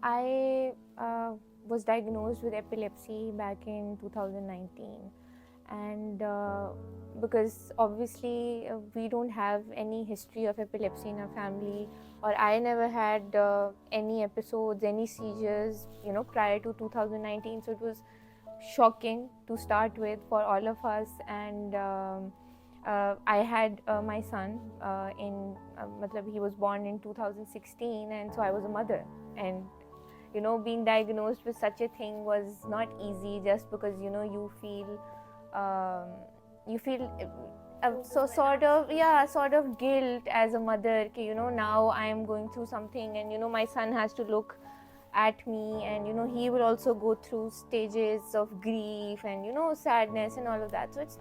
I was diagnosed with epilepsy back in 2019, and because obviously we don't have any history of epilepsy in our family, or I never had any episodes, any seizures, prior to 2019. So it was shocking to start with for all of us. And I had my son he was born in 2016, and so I was a mother. And being diagnosed with such a thing was not easy, just because um, you feel so sort of guilt as a mother. Now I am going through something, and my son has to look at me, and he will also go through stages of grief and sadness and all of that. So it's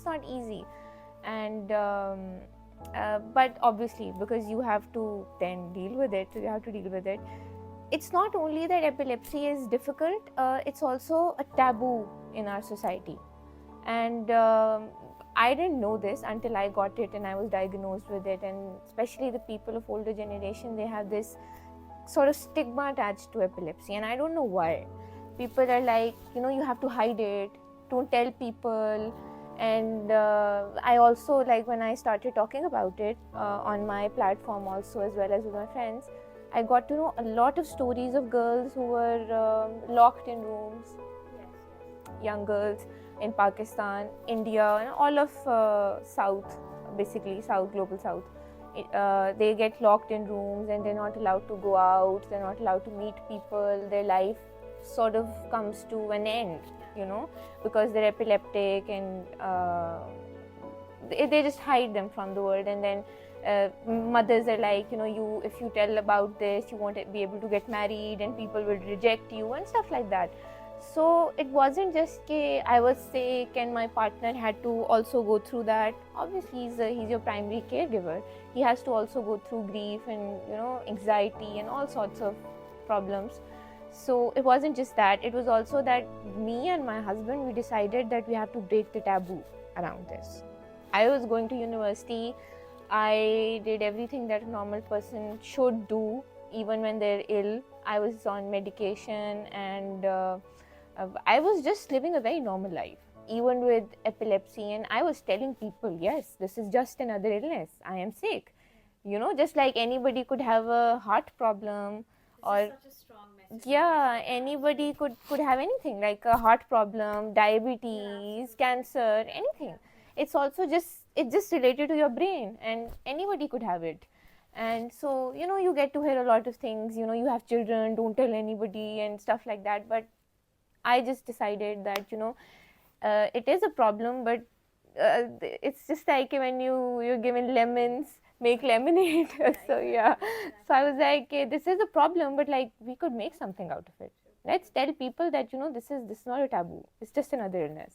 not easy. And but obviously, because you have to then deal with it, so you have to deal with it. It's not only that epilepsy is difficult, it's also a taboo in our society. And I didn't know this until I got it and I was diagnosed with it. And especially the people of older generation, they have this sort of stigma attached to epilepsy, and I don't know why. People are like, you have to hide it, don't tell people. And I also, like, when I started talking about it on my platform also, as well as with my friends, I got to know a lot of stories of girls who were locked in rooms. Young girls in Pakistan, India, and all of South, basically South, global South. They get locked in rooms and they're not allowed to go out, they're not allowed to meet people. Their life sort of comes to an end, because they're epileptic, and they just hide them from the world. And then mothers are like, if you tell about this, you won't be able to get married, and people will reject you and stuff like that. So it wasn't just I was sick and my partner had to also go through that. Obviously, he's your primary caregiver. He has to also go through grief and anxiety and all sorts of problems. So it wasn't just that. It was also that me and my husband, we decided that we have to break the taboo around this. I was going to university. I did everything that a normal person should do, even when they're ill. I was on medication, and I was just living a very normal life, even with epilepsy. And I was telling people, yes, this is just another illness. I am sick. Just like anybody could have a heart problem, or Such a strong message. yeah, anybody could have anything like a heart problem, diabetes, cancer, anything. It's just related to your brain, and anybody could have it. And so you get to hear a lot of things. You have children, don't tell anybody and stuff like that. But I just decided that it is a problem, but it's just like when you're given lemons, make lemonade. So yeah, so I was like, this is a problem, but like we could make something out of it. Let's tell people that this is not a taboo. It's just another illness.